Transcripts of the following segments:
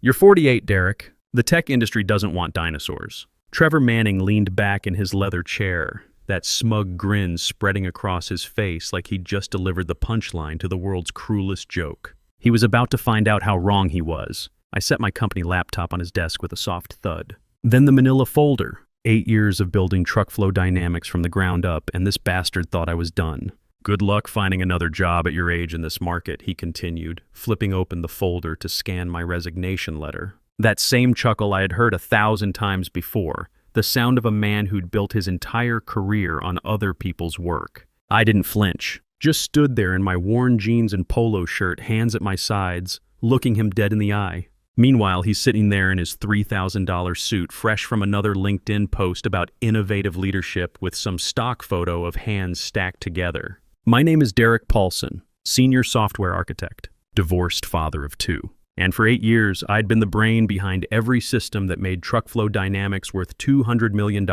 You're 48, Derek. The tech industry doesn't want dinosaurs. Trevor Manning leaned back in his leather chair, that smug grin spreading across his face like he'd just delivered the punchline to the world's cruelest joke. He was about to find out how wrong he was. I set my company laptop on his desk with a soft thud. Then the manila folder. 8 years of building truck flow dynamics from the ground up, and this bastard thought I was done. Good luck finding another job at your age in this market, he continued, flipping open the folder to scan my resignation letter. That same chuckle I had heard 1,000 times before, the sound of a man who'd built his entire career on other people's work. I didn't flinch, just stood there in my worn jeans and polo shirt, hands at my sides, looking him dead in the eye. Meanwhile, he's sitting there in his $3,000 suit, fresh from another LinkedIn post about innovative leadership with some stock photo of hands stacked together. My name is Derek Paulson, senior software architect, divorced father of 2. And for 8 years, I'd been the brain behind every system that made truck flow dynamics worth $200 million,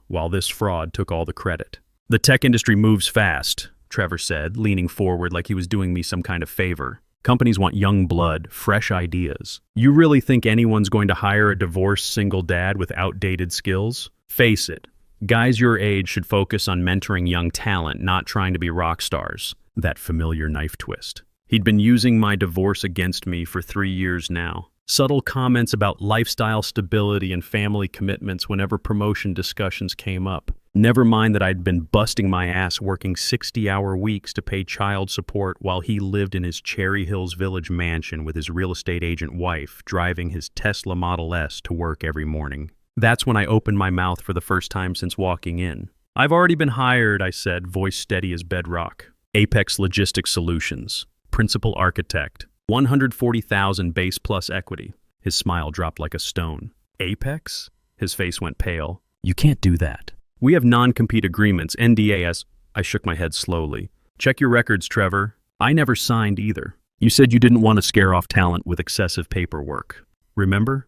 while this fraud took all the credit. The tech industry moves fast, Trevor said, leaning forward like he was doing me some kind of favor. Companies want young blood, fresh ideas. You really think anyone's going to hire a divorced single dad with outdated skills? Face it, guys your age should focus on mentoring young talent, not trying to be rock stars. That familiar knife twist. He'd been using my divorce against me for 3 years now. Subtle comments about lifestyle stability and family commitments whenever promotion discussions came up. Never mind that I'd been busting my ass working 60-hour weeks to pay child support while he lived in his Cherry Hills Village mansion with his real estate agent wife, driving his Tesla Model S to work every morning. That's when I opened my mouth for the first time since walking in. I've already been hired, I said, voice steady as bedrock. Apex Logistics Solutions. Principal architect, 140,000 base plus equity. His smile dropped like a stone. Apex? His face went pale. You can't do that. We have non-compete agreements, NDAs. I shook my head slowly. Check your records, Trevor. I never signed either. You said you didn't want to scare off talent with excessive paperwork. Remember?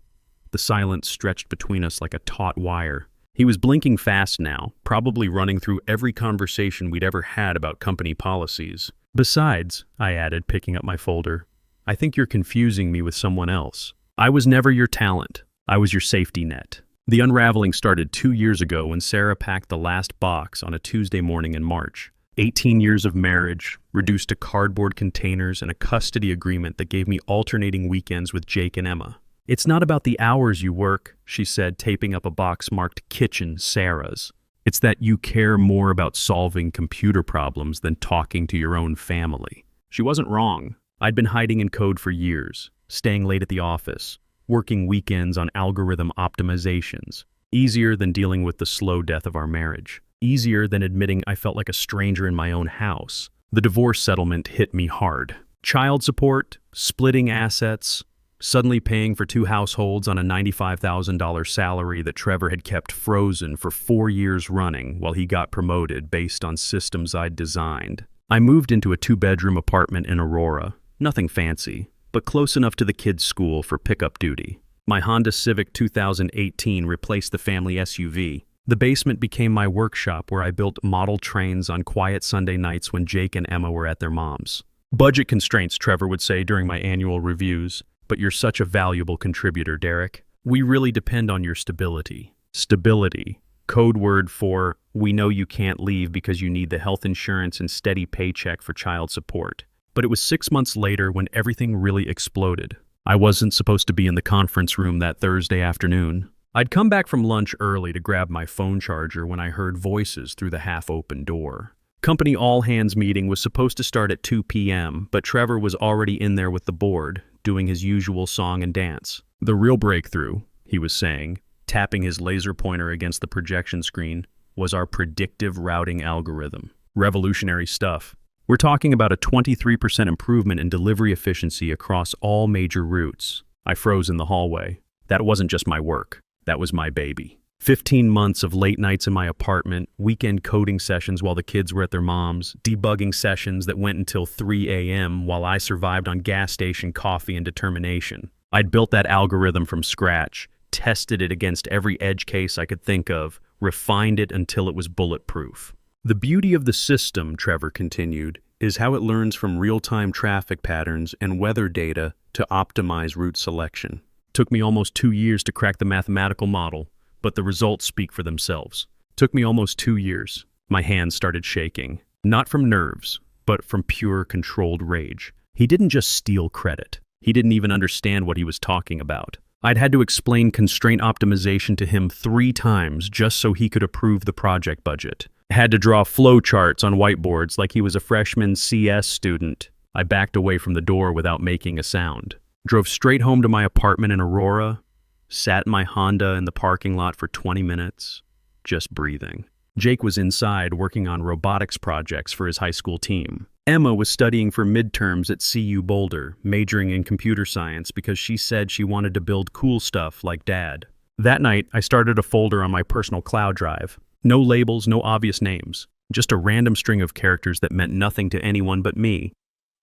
The silence stretched between us like a taut wire. He was blinking fast now, probably running through every conversation we'd ever had about company policies. Besides, I added, picking up my folder, I think you're confusing me with someone else. I was never your talent. I was your safety net. The unraveling started 2 years ago when Sarah packed the last box on a Tuesday morning in March. 18 years of marriage, reduced to cardboard containers and a custody agreement that gave me alternating weekends with Jake and Emma. It's not about the hours you work, she said, taping up a box marked Kitchen Sarah's. It's that you care more about solving computer problems than talking to your own family. She wasn't wrong. I'd been hiding in code for years, staying late at the office, working weekends on algorithm optimizations. Easier than dealing with the slow death of our marriage. Easier than admitting I felt like a stranger in my own house. The divorce settlement hit me hard. Child support, splitting assets, suddenly paying for 2 households on a $95,000 salary that Trevor had kept frozen for 4 years running while he got promoted based on systems I'd designed. I moved into a 2-bedroom apartment in Aurora. Nothing fancy, but close enough to the kids' school for pickup duty. My Honda Civic 2018 replaced the family SUV. The basement became my workshop where I built model trains on quiet Sunday nights when Jake and Emma were at their mom's. Budget constraints, Trevor would say during my annual reviews. But you're such a valuable contributor, Derek. We really depend on your stability. Stability, code word for we know you can't leave because you need the health insurance and steady paycheck for child support. But it was 6 months later when everything really exploded. I wasn't supposed to be in the conference room that Thursday afternoon. I'd come back from lunch early to grab my phone charger when I heard voices through the half-open door. Company all-hands meeting was supposed to start at 2 p.m., but Trevor was already in there with the board, doing his usual song and dance. The real breakthrough, he was saying, tapping his laser pointer against the projection screen, was our predictive routing algorithm. Revolutionary stuff. We're talking about a 23% improvement in delivery efficiency across all major routes. I froze in the hallway. That wasn't just my work. That was my baby. 15 months of late nights in my apartment, weekend coding sessions while the kids were at their mom's, debugging sessions that went until 3 a.m. while I survived on gas station coffee and determination. I'd built that algorithm from scratch, tested it against every edge case I could think of, refined it until it was bulletproof. The beauty of the system, Trevor continued, is how it learns from real-time traffic patterns and weather data to optimize route selection. Took me almost 2 years to crack the mathematical model, but the results speak for themselves. Took me almost 2 years. My hands started shaking, not from nerves, but from pure controlled rage. He didn't just steal credit. He didn't even understand what he was talking about. I'd had to explain constraint optimization to him 3 times just so he could approve the project budget. Had to draw flow charts on whiteboards like he was a freshman CS student. I backed away from the door without making a sound. Drove straight home to my apartment in Aurora, sat in my Honda in the parking lot for 20 minutes, just breathing. Jake was inside working on robotics projects for his high school team. Emma was studying for midterms at CU Boulder, majoring in computer science because she said she wanted to build cool stuff like Dad. That night, I started a folder on my personal cloud drive. No labels, no obvious names. Just a random string of characters that meant nothing to anyone but me.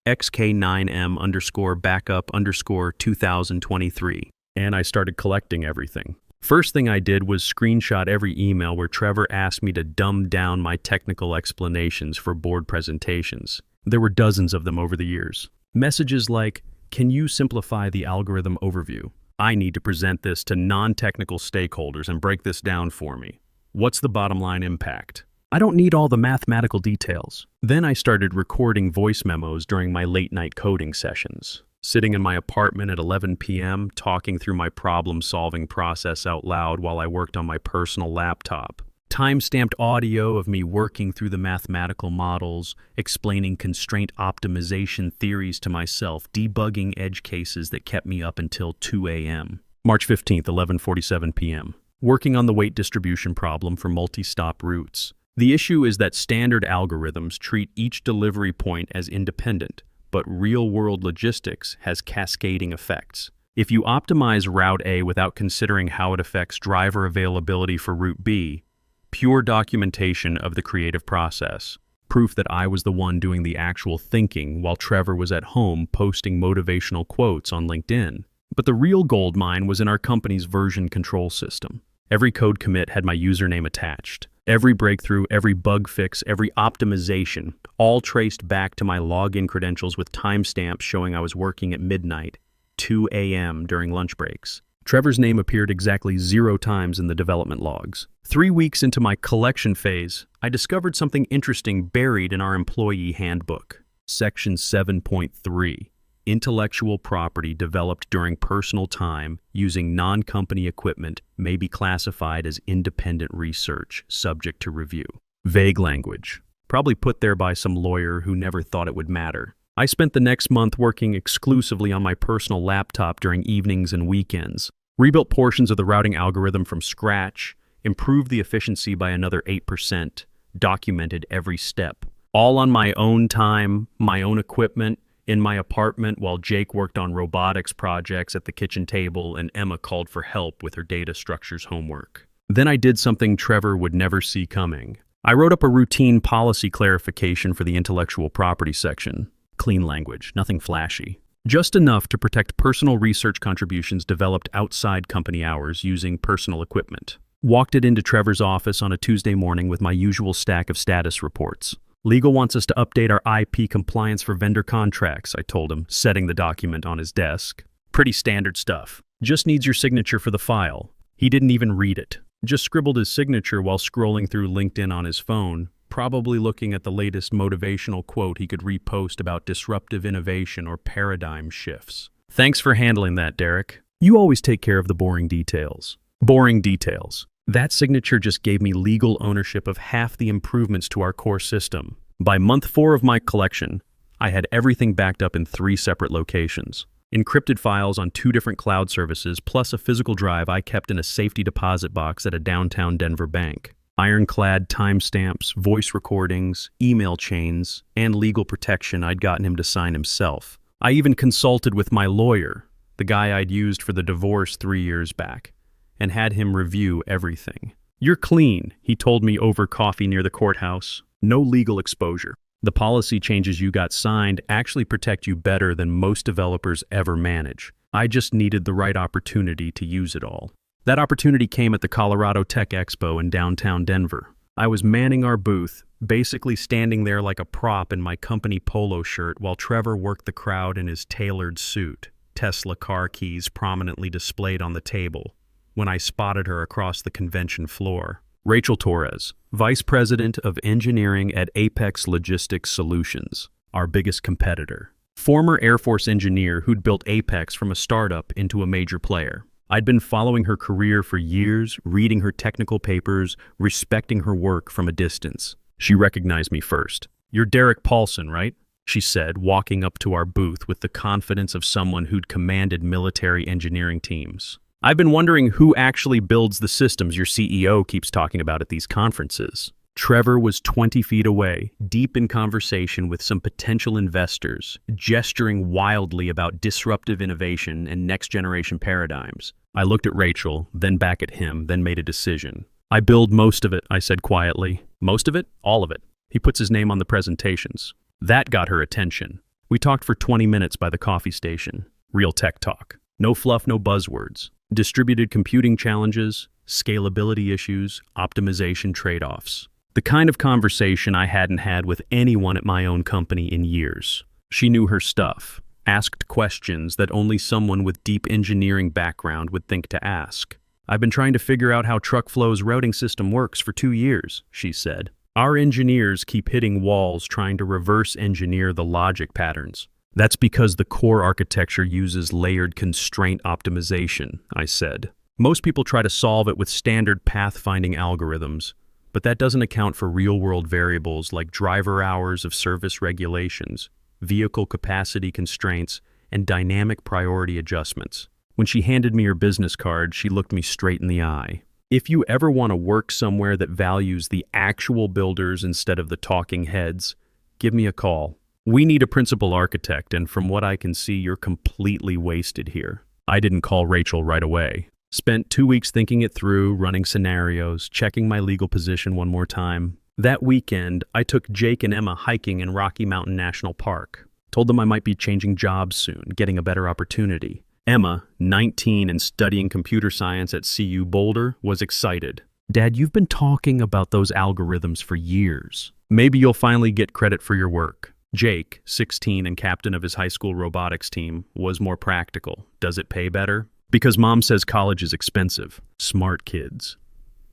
XK9M_backup_2023. And I started collecting everything. First thing I did was screenshot every email where Trevor asked me to dumb down my technical explanations for board presentations. There were dozens of them over the years. Messages like, "Can you simplify the algorithm overview? I need to present this to non-technical stakeholders and break this down for me. What's the bottom line impact? I don't need all the mathematical details." Then I started recording voice memos during my late-night coding sessions. Sitting in my apartment at 11 p.m., talking through my problem-solving process out loud while I worked on my personal laptop. Time-stamped audio of me working through the mathematical models, explaining constraint optimization theories to myself, debugging edge cases that kept me up until 2 a.m. March 15th, 11:47 p.m. Working on the weight distribution problem for multi-stop routes. The issue is that standard algorithms treat each delivery point as independent, but real-world logistics has cascading effects. If you optimize Route A without considering how it affects driver availability for Route B, pure documentation of the creative process, proof that I was the one doing the actual thinking while Trevor was at home posting motivational quotes on LinkedIn. But the real gold mine was in our company's version control system. Every code commit had my username attached. Every breakthrough, every bug fix, every optimization, all traced back to my login credentials with timestamps showing I was working at midnight, 2 a.m. during lunch breaks. Trevor's name appeared exactly 0 times in the development logs. 3 weeks into my collection phase, I discovered something interesting buried in our employee handbook. Section 7.3. Intellectual property developed during personal time using non-company equipment may be classified as independent research, subject to review. Vague language, probably put there by some lawyer who never thought it would matter. I spent the next month working exclusively on my personal laptop during evenings and weekends, rebuilt portions of the routing algorithm from scratch, improved the efficiency by another 8%, documented every step. All on my own time, my own equipment, in my apartment while Jake worked on robotics projects at the kitchen table and Emma called for help with her data structures homework. Then I did something Trevor would never see coming. I wrote up a routine policy clarification for the intellectual property section. Clean language, nothing flashy. Just enough to protect personal research contributions developed outside company hours using personal equipment. Walked it into Trevor's office on a Tuesday morning with my usual stack of status reports. "Legal wants us to update our IP compliance for vendor contracts," I told him, setting the document on his desk. "Pretty standard stuff. Just needs your signature for the file." He didn't even read it. Just scribbled his signature while scrolling through LinkedIn on his phone, probably looking at the latest motivational quote he could repost about disruptive innovation or paradigm shifts. "Thanks for handling that, Derek. You always take care of the boring details." Boring details. That signature just gave me legal ownership of half the improvements to our core system. By month 4 of my collection, I had everything backed up in 3 separate locations. Encrypted files on 2 different cloud services, plus a physical drive I kept in a safety deposit box at a downtown Denver bank. Ironclad timestamps, voice recordings, email chains, and legal protection I'd gotten him to sign himself. I even consulted with my lawyer, the guy I'd used for the divorce 3 years back, and had him review everything. "You're clean," he told me over coffee near the courthouse. "No legal exposure. The policy changes you got signed actually protect you better than most developers ever manage. I just needed the right opportunity to use it all." That opportunity came at the Colorado Tech Expo in downtown Denver. I was manning our booth, basically standing there like a prop in my company polo shirt while Trevor worked the crowd in his tailored suit. Tesla car keys prominently displayed on the table, when I spotted her across the convention floor. Rachel Torres, Vice President of Engineering at Apex Logistics Solutions, our biggest competitor. Former Air Force engineer who'd built Apex from a startup into a major player. I'd been following her career for years, reading her technical papers, respecting her work from a distance. She recognized me first. "You're Derek Paulson, right?" she said, walking up to our booth with the confidence of someone who'd commanded military engineering teams. "I've been wondering who actually builds the systems your CEO keeps talking about at these conferences." Trevor was 20 feet away, deep in conversation with some potential investors, gesturing wildly about disruptive innovation and next-generation paradigms. I looked at Rachel, then back at him, then made a decision. "I build most of it," I said quietly. "Most of it? All of it." He puts his name on the presentations. That got her attention. We talked for 20 minutes by the coffee station. Real tech talk. No fluff, no buzzwords. Distributed computing challenges, scalability issues, optimization trade-offs. The kind of conversation I hadn't had with anyone at my own company in years. She knew her stuff, asked questions that only someone with deep engineering background would think to ask. "I've been trying to figure out how TruckFlow's routing system works for 2 years, she said. "Our engineers keep hitting walls trying to reverse engineer the logic patterns." "That's because the core architecture uses layered constraint optimization," I said. "Most people try to solve it with standard pathfinding algorithms, but that doesn't account for real-world variables like driver hours of service regulations, vehicle capacity constraints, and dynamic priority adjustments." When she handed me her business card, she looked me straight in the eye. "If you ever want to work somewhere that values the actual builders instead of the talking heads, give me a call. We need a principal architect, and from what I can see, you're completely wasted here." I didn't call Rachel right away. Spent 2 weeks thinking it through, running scenarios, checking my legal position one more time. That weekend, I took Jake and Emma hiking in Rocky Mountain National Park. Told them I might be changing jobs soon, getting a better opportunity. Emma, 19 and studying computer science at CU Boulder, was excited. "Dad, you've been talking about those algorithms for years. Maybe you'll finally get credit for your work." Jake, 16 and captain of his high school robotics team, was more practical. "Does it pay better?" "Because Mom says college is expensive." Smart kids.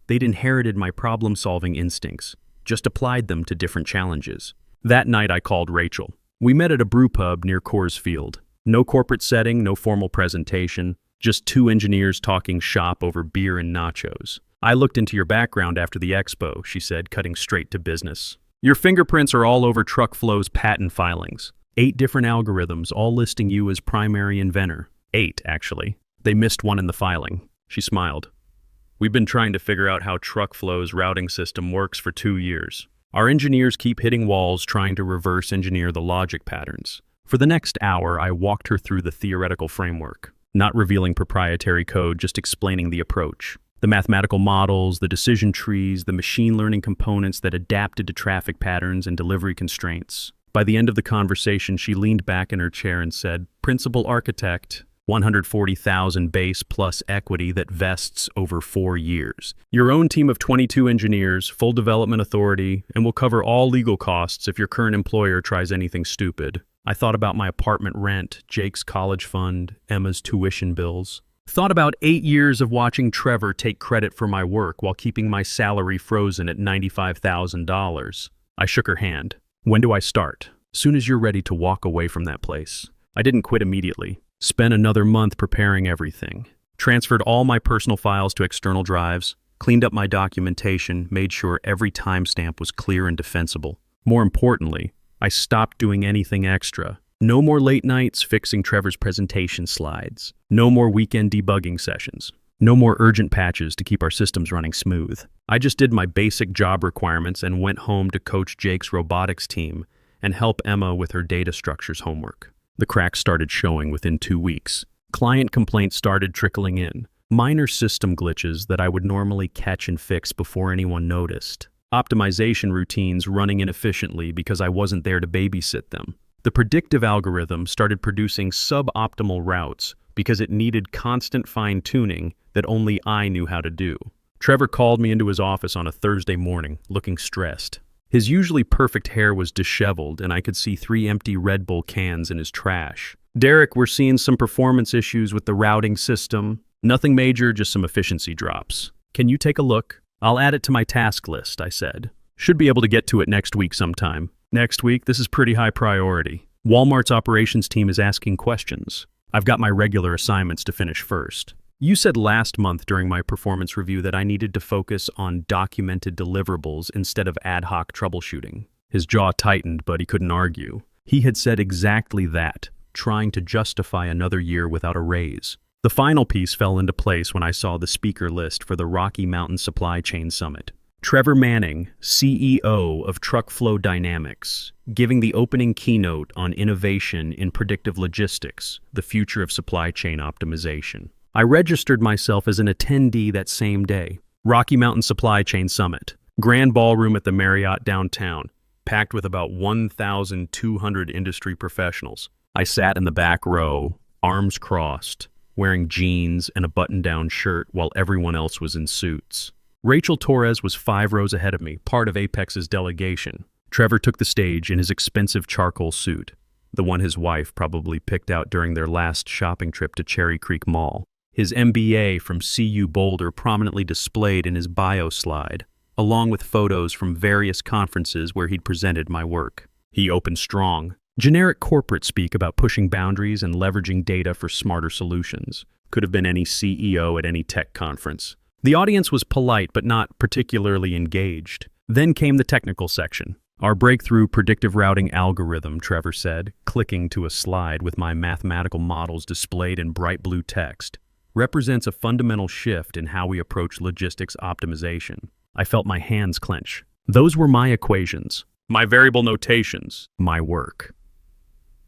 They'd inherited my problem-solving instincts, just applied them to different challenges. That night I called Rachel. We met at a brew pub near Coors Field. No corporate setting, no formal presentation, just 2 engineers talking shop over beer and nachos. "I looked into your background after the expo," she said, cutting straight to business. "Your fingerprints are all over TruckFlow's patent filings. 8 different algorithms, all listing you as primary inventor. 8, actually. They missed one in the filing." She smiled. "We've been trying to figure out how TruckFlow's routing system works for 2 years. Our engineers keep hitting walls trying to reverse engineer the logic patterns." For the next hour, I walked her through the theoretical framework, not revealing proprietary code, just explaining the approach. The mathematical models, the decision trees, the machine learning components that adapted to traffic patterns and delivery constraints. By the end of the conversation, she leaned back in her chair and said, "Principal architect, $140,000 base plus equity that vests over 4 years. Your own team of 22 engineers, full development authority, and will cover all legal costs if your current employer tries anything stupid." I thought about my apartment rent, Jake's college fund, Emma's tuition bills. Thought about 8 years of watching Trevor take credit for my work while keeping my salary frozen at $95,000. I shook her hand. "When do I start?" "Soon as you're ready to walk away from that place." I didn't quit immediately. Spent another month preparing everything. Transferred all my personal files to external drives, cleaned up my documentation, made sure every timestamp was clear and defensible. More importantly, I stopped doing anything extra. No more late nights fixing Trevor's presentation slides. No more weekend debugging sessions. No more urgent patches to keep our systems running smooth. I just did my basic job requirements and went home to coach Jake's robotics team and help Emma with her data structures homework. The cracks started showing within 2 weeks. Client complaints started trickling in. Minor system glitches that I would normally catch and fix before anyone noticed. Optimization routines running inefficiently because I wasn't there to babysit them. The predictive algorithm started producing suboptimal routes because it needed constant fine-tuning that only I knew how to do. Trevor called me into his office on a Thursday morning, looking stressed. His usually perfect hair was disheveled, and I could see 3 empty Red Bull cans in his trash. "Derek, we're seeing some performance issues with the routing system. Nothing major, just some efficiency drops. Can you take a look? I'll add it to my task list," I said. "Should be able to get to it next week sometime." "Next week? This is pretty high priority. Walmart's operations team is asking questions. I've got my regular assignments to finish first." "You said last month during my performance review that I needed to focus on documented deliverables instead of ad hoc troubleshooting." His jaw tightened, but he couldn't argue. He had said exactly that, trying to justify another year without a raise. The final piece fell into place when I saw the speaker list for the Rocky Mountain Supply Chain Summit. Trevor Manning, CEO of Truck Flow Dynamics, giving the opening keynote on innovation in predictive logistics, the future of supply chain optimization. I registered myself as an attendee that same day. Rocky Mountain Supply Chain Summit, grand ballroom at the Marriott downtown, packed with about 1,200 industry professionals. I sat in the back row, arms crossed, wearing jeans and a button-down shirt while everyone else was in suits. Rachel Torres was 5 rows ahead of me, part of Apex's delegation. Trevor took the stage in his expensive charcoal suit, the one his wife probably picked out during their last shopping trip to Cherry Creek Mall. His MBA from CU Boulder prominently displayed in his bio slide, along with photos from various conferences where he'd presented my work. He opened strong. Generic corporate speak about pushing boundaries and leveraging data for smarter solutions. Could have been any CEO at any tech conference. The audience was polite but not particularly engaged. Then came the technical section. "Our breakthrough predictive routing algorithm," Trevor said, clicking to a slide with my mathematical models displayed in bright blue text, "represents a fundamental shift in how we approach logistics optimization." I felt my hands clench. Those were my equations, my variable notations, my work.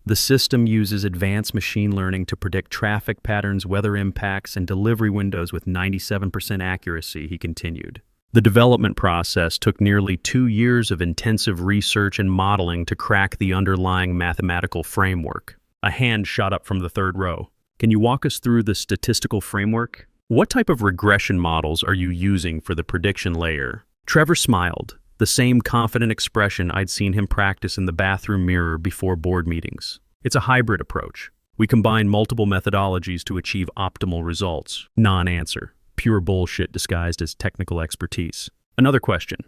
"The system uses advanced machine learning to predict traffic patterns, weather impacts, and delivery windows with 97% accuracy," he continued. "The development process took nearly 2 years of intensive research and modeling to crack the underlying mathematical framework." A hand shot up from the 3rd row. "Can you walk us through the statistical framework? What type of regression models are you using for the prediction layer?" Trevor smiled, the same confident expression I'd seen him practice in the bathroom mirror before board meetings. "It's a hybrid approach. We combine multiple methodologies to achieve optimal results." Non-answer. Pure bullshit disguised as technical expertise. Another question.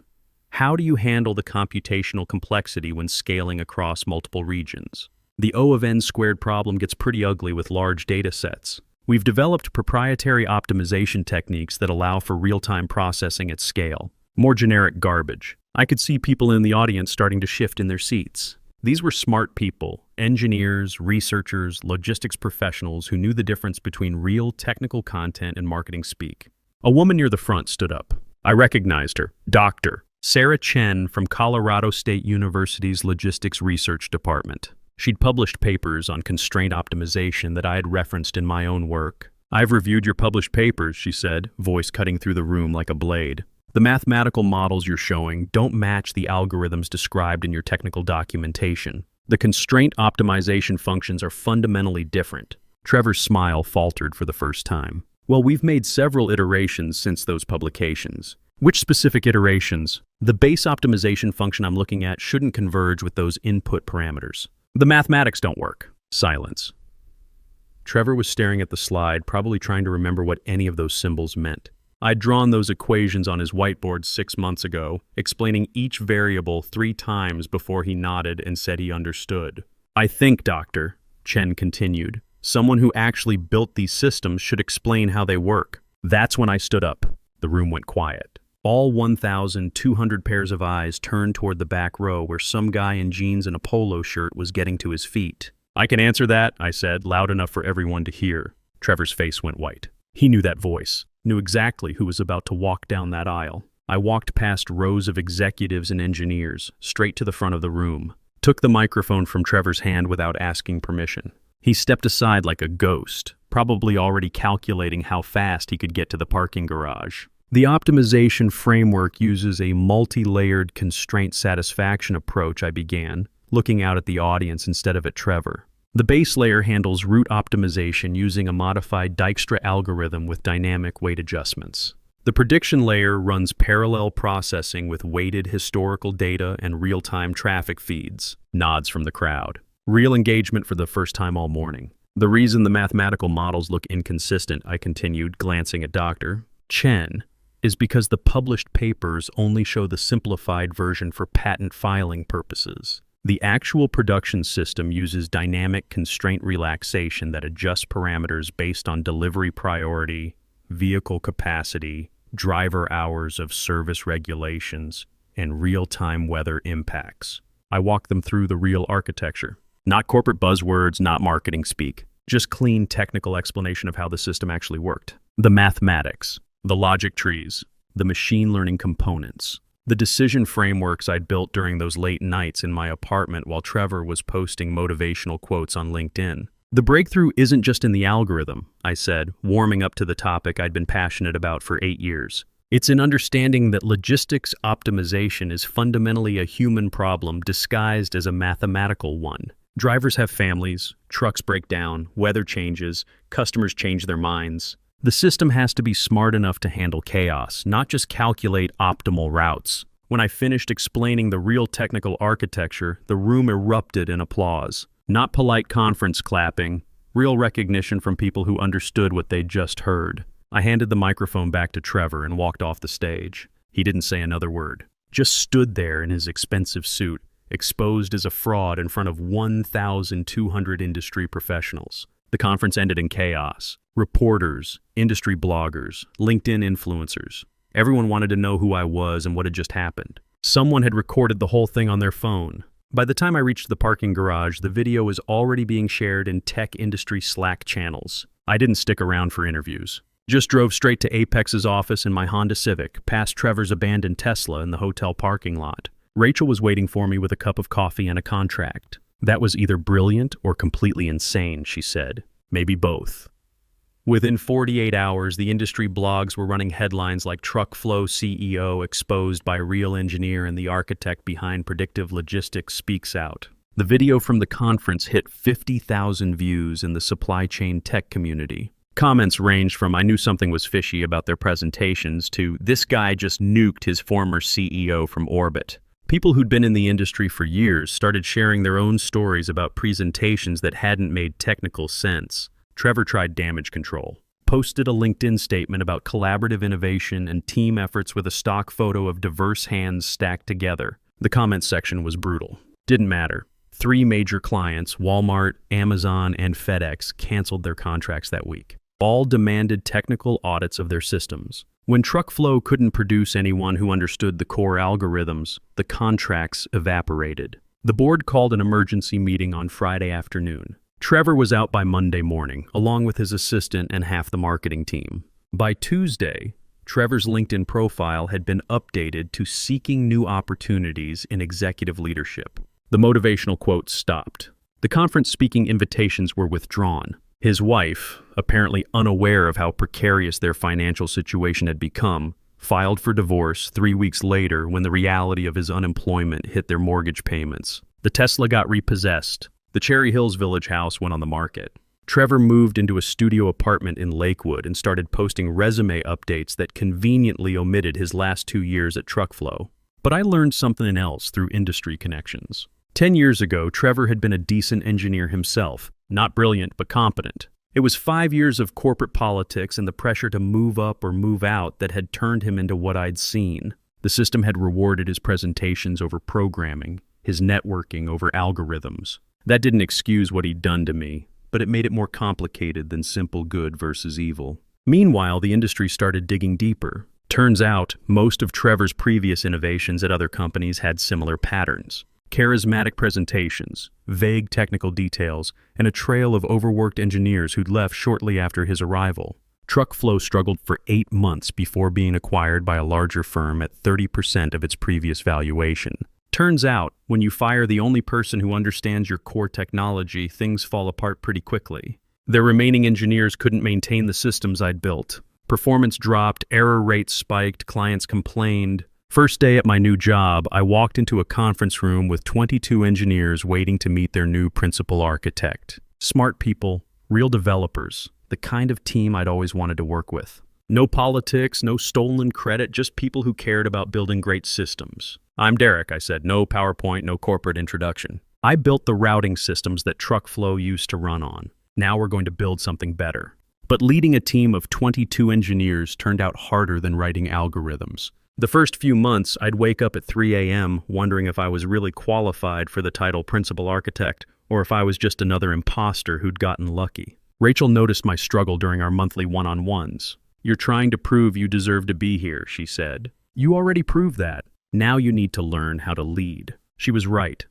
"How do you handle the computational complexity when scaling across multiple regions? The O of n squared problem gets pretty ugly with large data sets. We've developed proprietary optimization techniques that allow for real-time processing at scale." More generic garbage. I could see people in the audience starting to shift in their seats. These were smart people, engineers, researchers, logistics professionals who knew the difference between real technical content and marketing speak. A woman near the front stood up. I recognized her. Dr. Sarah Chen from Colorado State University's Logistics Research Department. She'd published papers on constraint optimization that I had referenced in my own work. "I've reviewed your published papers," she said, voice cutting through the room like a blade. "The mathematical models you're showing don't match the algorithms described in your technical documentation. The constraint optimization functions are fundamentally different." Trevor's smile faltered for the first time. "Well, we've made several iterations since those publications." "Which specific iterations?" "The base optimization function I'm looking at shouldn't converge with those input parameters." "The mathematics don't work." Silence. Trevor was staring at the slide, probably trying to remember what any of those symbols meant. I'd drawn those equations on his whiteboard 6 months ago, explaining each variable 3 times before he nodded and said he understood. "I think, Doctor," Chen continued, "someone who actually built these systems should explain how they work." That's when I stood up. The room went quiet. All 1,200 pairs of eyes turned toward the back row where some guy in jeans and a polo shirt was getting to his feet. "I can answer that," I said, loud enough for everyone to hear. Trevor's face went white. He knew that voice. Knew exactly who was about to walk down that aisle. I walked past rows of executives and engineers, straight to the front of the room, took the microphone from Trevor's hand without asking permission. He stepped aside like a ghost, probably already calculating how fast he could get to the parking garage. "The optimization framework uses a multi-layered constraint satisfaction approach," I began, looking out at the audience instead of at Trevor. "The base layer handles route optimization using a modified Dijkstra algorithm with dynamic weight adjustments. The prediction layer runs parallel processing with weighted historical data and real-time traffic feeds. Nods from the crowd. Real engagement for the first time all morning. The reason the mathematical models look inconsistent, I continued, glancing at Dr. Chen, is because the published papers only show the simplified version for patent filing purposes. The actual production system uses dynamic constraint relaxation that adjusts parameters based on delivery priority, vehicle capacity, driver hours of service regulations, and real-time weather impacts. I walked them through the real architecture. Not corporate buzzwords, not marketing speak. Just clean technical explanation of how the system actually worked. The mathematics, the logic trees, the machine learning components, the decision frameworks I'd built during those late nights in my apartment while Trevor was posting motivational quotes on LinkedIn. The breakthrough isn't just in the algorithm, I said, warming up to the topic I'd been passionate about for 8 years. It's in understanding that logistics optimization is fundamentally a human problem disguised as a mathematical one. Drivers have families, trucks break down, weather changes, customers change their minds. The system has to be smart enough to handle chaos, not just calculate optimal routes. When I finished explaining the real technical architecture, the room erupted in applause. Not polite conference clapping, real recognition from people who understood what they'd just heard. I handed the microphone back to Trevor and walked off the stage. He didn't say another word, just stood there in his expensive suit, exposed as a fraud in front of 1,200 industry professionals. The conference ended in chaos. Reporters, industry bloggers, LinkedIn influencers. Everyone wanted to know who I was and what had just happened. Someone had recorded the whole thing on their phone. By the time I reached the parking garage, the video was already being shared in tech industry Slack channels. I didn't stick around for interviews. Just drove straight to Apex's office in my Honda Civic, past Trevor's abandoned Tesla in the hotel parking lot. Rachel was waiting for me with a cup of coffee and a contract. That was either brilliant or completely insane, she said. Maybe both. Within 48 hours, the industry blogs were running headlines like "Truckflow CEO exposed by real engineer and the architect behind predictive logistics speaks out." The video from the conference hit 50,000 views in the supply chain tech community. Comments ranged from "I knew something was fishy about their presentations" to "This guy just nuked his former CEO from orbit." People who'd been in the industry for years started sharing their own stories about presentations that hadn't made technical sense. Trevor tried damage control, posted a LinkedIn statement about collaborative innovation and team efforts with a stock photo of diverse hands stacked together. The comments section was brutal. Didn't matter. 3 major clients, Walmart, Amazon, and FedEx, canceled their contracts that week. All demanded technical audits of their systems. When Truckflow couldn't produce anyone who understood the core algorithms, the contracts evaporated. The board called an emergency meeting on Friday afternoon. Trevor was out by Monday morning, along with his assistant and half the marketing team. By Tuesday, Trevor's LinkedIn profile had been updated to "seeking new opportunities in executive leadership." The motivational quotes stopped. The conference speaking invitations were withdrawn. His wife, apparently unaware of how precarious their financial situation had become, filed for divorce 3 weeks later when the reality of his unemployment hit their mortgage payments. The Tesla got repossessed. The Cherry Hills Village house went on the market. Trevor moved into a studio apartment in Lakewood and started posting resume updates that conveniently omitted his last 2 years at Truckflow. But I learned something else through industry connections. 10 years ago, Trevor had been a decent engineer himself, not brilliant but competent. It was 5 years of corporate politics and the pressure to move up or move out that had turned him into what I'd seen. The system had rewarded his presentations over programming, his networking over algorithms. That didn't excuse what he'd done to me, but it made it more complicated than simple good versus evil. Meanwhile, the industry started digging deeper. Turns out, most of Trevor's previous innovations at other companies had similar patterns. Charismatic presentations, vague technical details, and a trail of overworked engineers who'd left shortly after his arrival. Truckflow struggled for 8 months before being acquired by a larger firm at 30% of its previous valuation. Turns out, when you fire the only person who understands your core technology, things fall apart pretty quickly. Their remaining engineers couldn't maintain the systems I'd built. Performance dropped, error rates spiked, clients complained. First day at my new job, I walked into a conference room with 22 engineers waiting to meet their new principal architect. Smart people, real developers, the kind of team I'd always wanted to work with. No politics, no stolen credit, just people who cared about building great systems. I'm Derek, I said. No PowerPoint, no corporate introduction. I built the routing systems that TruckFlow used to run on. Now we're going to build something better. But leading a team of 22 engineers turned out harder than writing algorithms. The first few months, I'd wake up at 3 a.m. wondering if I was really qualified for the title principal architect or if I was just another imposter who'd gotten lucky. Rachel noticed my struggle during our monthly one-on-ones. "You're trying to prove you deserve to be here," she said. "You already proved that. Now you need to learn how to lead." She was right.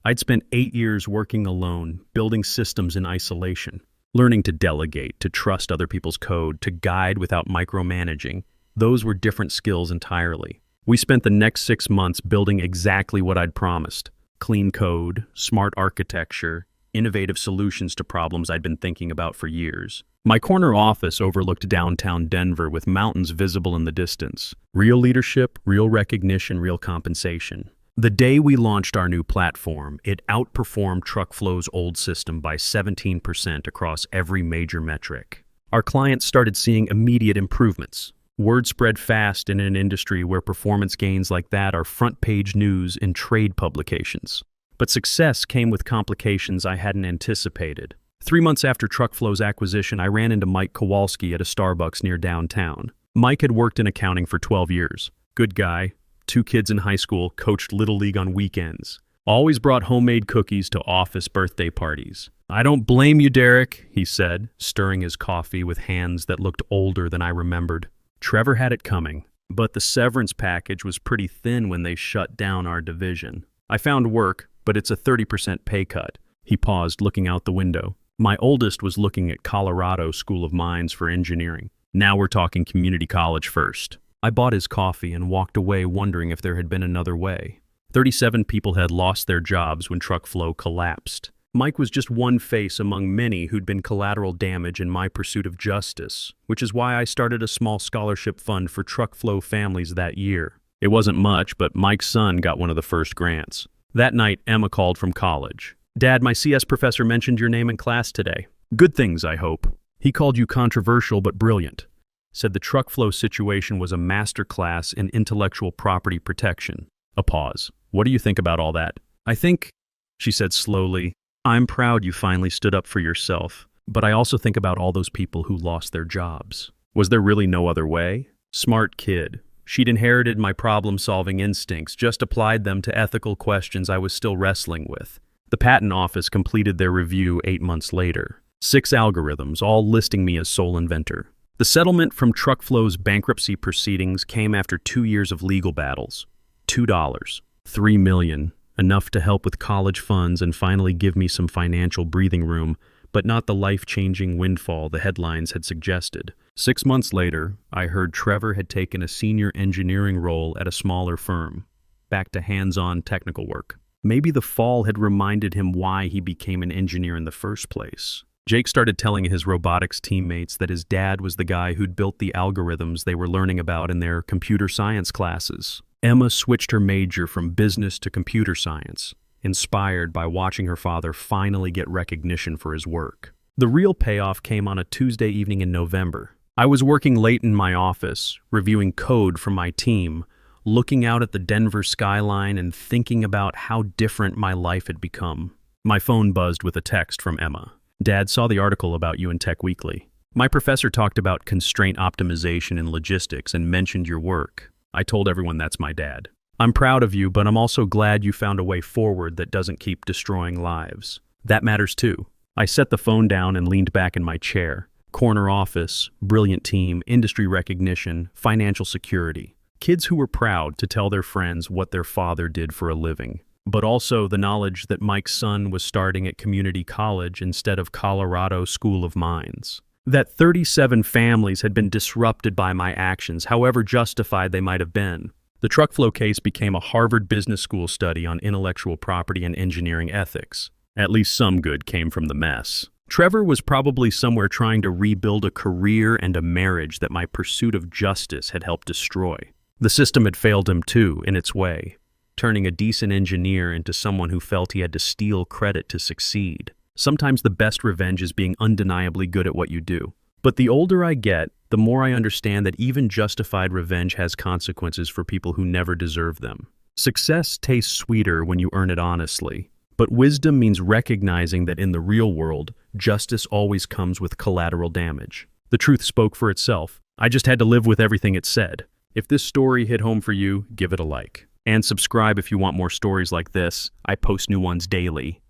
I'd spent 8 years working alone, building systems in isolation, learning to delegate, to trust other people's code, to guide without micromanaging. Those were different skills entirely. We spent the next 6 months building exactly what I'd promised: clean code, smart architecture, innovative solutions to problems I'd been thinking about for years. My corner office overlooked downtown Denver with mountains visible in the distance. Real leadership, real recognition, real compensation. The day we launched our new platform, it outperformed TruckFlow's old system by 17% across every major metric. Our clients started seeing immediate improvements. Word spread fast in an industry where performance gains like that are front-page news in trade publications. But success came with complications I hadn't anticipated. 3 months after TruckFlow's acquisition, I ran into Mike Kowalski at a Starbucks near downtown. Mike had worked in accounting for 12 years. Good guy, 2 kids in high school, coached Little League on weekends. Always brought homemade cookies to office birthday parties. "I don't blame you, Derek," he said, stirring his coffee with hands that looked older than I remembered. Trevor had it coming, but the severance package was pretty thin when they shut down our division. I found work, but it's a 30% pay cut. He paused, looking out the window. My oldest was looking at Colorado School of Mines for engineering. Now we're talking community college first. I bought his coffee and walked away wondering if there had been another way. 37 people had lost their jobs when TruckFlow collapsed. Mike was just one face among many who'd been collateral damage in my pursuit of justice, which is why I started a small scholarship fund for TruckFlow families that year. It wasn't much, but Mike's son got one of the first grants. That night, Emma called from college. "Dad, my CS professor mentioned your name in class today. Good things, I hope. He called you controversial but brilliant. Said the TruckFlow situation was a masterclass in intellectual property protection." A pause. "What do you think about all that?" "I think," she said slowly, "I'm proud you finally stood up for yourself, but I also think about all those people who lost their jobs. Was there really no other way?" Smart kid. She'd inherited my problem-solving instincts, just applied them to ethical questions I was still wrestling with. The patent office completed their review 8 months later. 6 algorithms, all listing me as sole inventor. The settlement from TruckFlow's bankruptcy proceedings came after 2 years of legal battles. $2, $3 million, enough to help with college funds and finally give me some financial breathing room, but not the life-changing windfall the headlines had suggested. 6 months later, I heard Trevor had taken a senior engineering role at a smaller firm, back to hands-on technical work. Maybe the fall had reminded him why he became an engineer in the first place. Jake started telling his robotics teammates that his dad was the guy who'd built the algorithms they were learning about in their computer science classes. Emma switched her major from business to computer science, inspired by watching her father finally get recognition for his work. The real payoff came on a Tuesday evening in November. I was working late in my office, reviewing code from my team, looking out at the Denver skyline and thinking about how different my life had become. My phone buzzed with a text from Emma. "Dad, saw the article about you in Tech Weekly. My professor talked about constraint optimization in logistics and mentioned your work." I told everyone that's my dad. "I'm proud of you, but I'm also glad you found a way forward that doesn't keep destroying lives. That matters too." I set the phone down and leaned back in my chair. Corner office, brilliant team, industry recognition, financial security. Kids who were proud to tell their friends what their father did for a living. But also the knowledge that Mike's son was starting at community college instead of Colorado School of Mines. That 37 families had been disrupted by my actions, however justified they might have been. The TruckFlow case became a Harvard Business School study on intellectual property and engineering ethics. At least some good came from the mess. Trevor was probably somewhere trying to rebuild a career and a marriage that my pursuit of justice had helped destroy. The system had failed him too, in its way, turning a decent engineer into someone who felt he had to steal credit to succeed. Sometimes the best revenge is being undeniably good at what you do. But the older I get, the more I understand that even justified revenge has consequences for people who never deserve them. Success tastes sweeter when you earn it honestly, but wisdom means recognizing that in the real world, justice always comes with collateral damage. The truth spoke for itself. I just had to live with everything it said. If this story hit home for you, give it a like. And subscribe if you want more stories like this. I post new ones daily.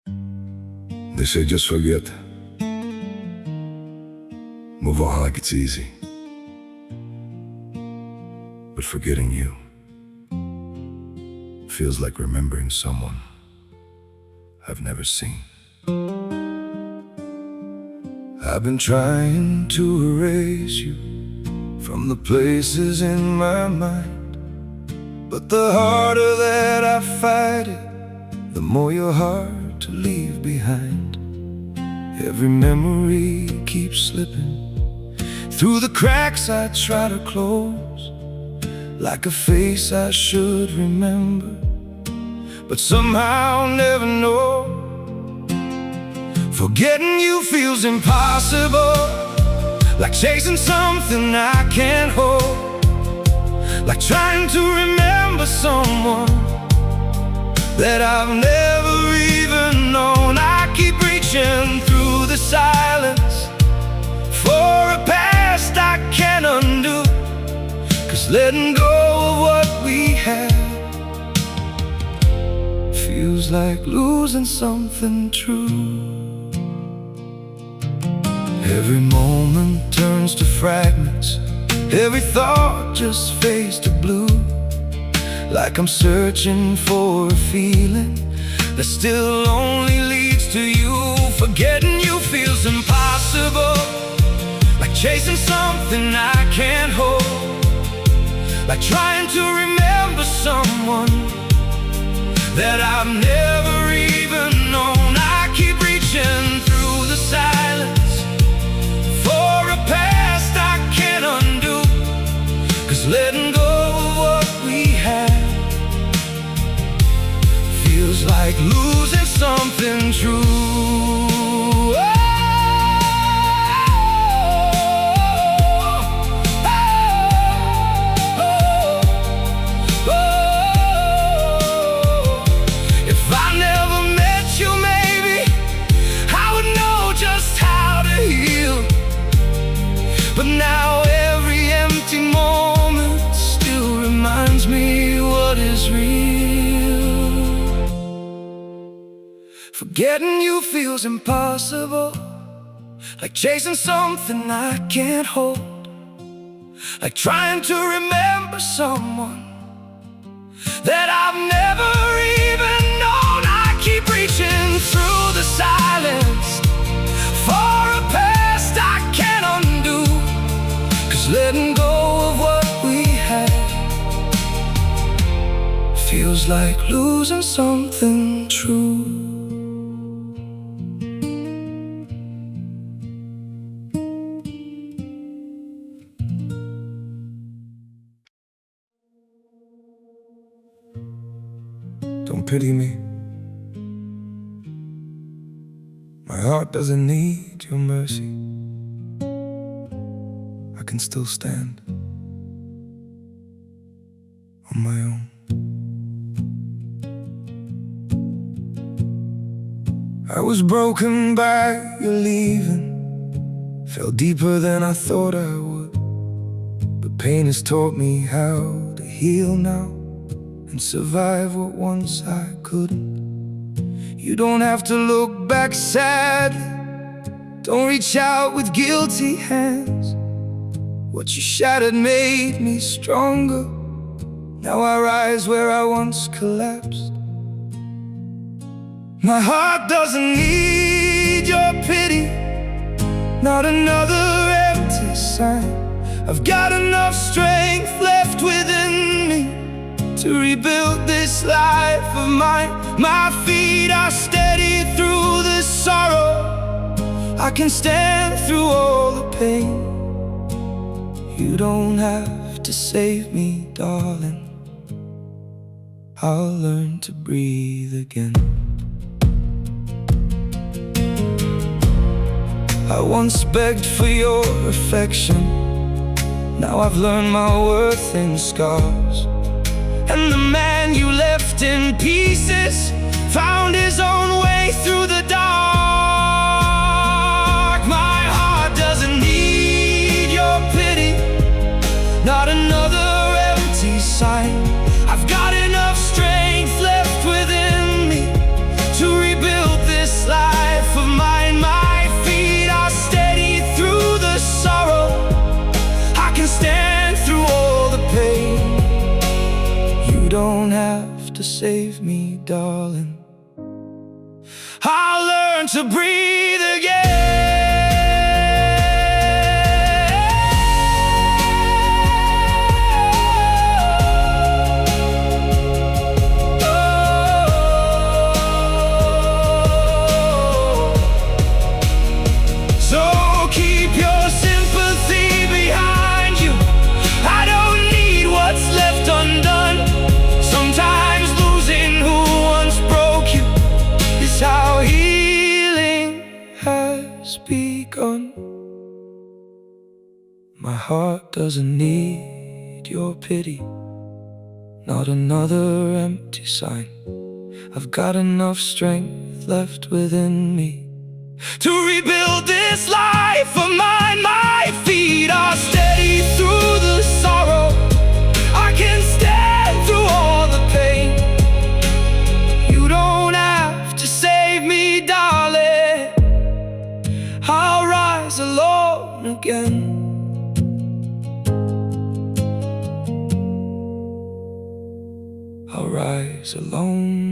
They say just forget. Move on like it's easy. But forgetting you feels like remembering someone I've never seen. I've been trying to erase you from the places in my mind, but the harder that I fight it, the more you're hard to leave behind. Every memory keeps slipping through the cracks I try to close, like a face I should remember, but somehow never know. Forgetting you feels impossible, like chasing something I can't hold, like trying to remember someone that I've never even known. I keep reaching through the silence for a past I can't undo, 'cause letting go of what we had feels like losing something true. Every moment turns to fragments, every thought just fades to blue, like I'm searching for a feeling that still only leads to you. Forgetting you feels impossible, like chasing something I can't hold, like trying to remember someone that I've never even known. I keep reaching through the silence for a past I can't undo, 'cause letting go of what we had feels like losing something true. But now every empty moment still reminds me what is real. Forgetting you feels impossible, like chasing something I can't hold, like trying to remember someone that I've never even known. I keep reaching through the silence for a past I can't undo, 'cause letting go of what we had feels like losing something true. Don't pity me. My heart doesn't need your mercy. I can still stand on my own. I was broken by your leaving, fell deeper than I thought I would, but pain has taught me how to heal now and survive what once I couldn't. You don't have to look back sadly, don't reach out with guilty hands. What you shattered made me stronger, now I rise where I once collapsed. My heart doesn't need your pity, not another empty sign. I've got enough strength left within me to rebuild this life of mine. My feet are steady through the sorrow, I can stand through all the pain. You don't have to save me, darling, I'll learn to breathe again. I once begged for your affection. Now I've learned my worth in scars. And the man you left in pieces found his own way through the dark. My heart doesn't need your pity, not another empty sign. I've got enough strength left within me to rebuild this life of mine. My feet are steady through the sorrow. I can stand through all the pain. You don't have to save me, darling. I'll learn to breathe again. So keep your sympathy behind you. I don't need what's left undone. Sometimes losing who once broke you is how healing has begun. My heart doesn't need your pity, not another empty sign. I've got enough strength left within me to rebuild this life of mine. My feet are steady through the sorrow. I can stand through all the pain. You don't have to save me, darling. I'll rise alone again. I'll rise alone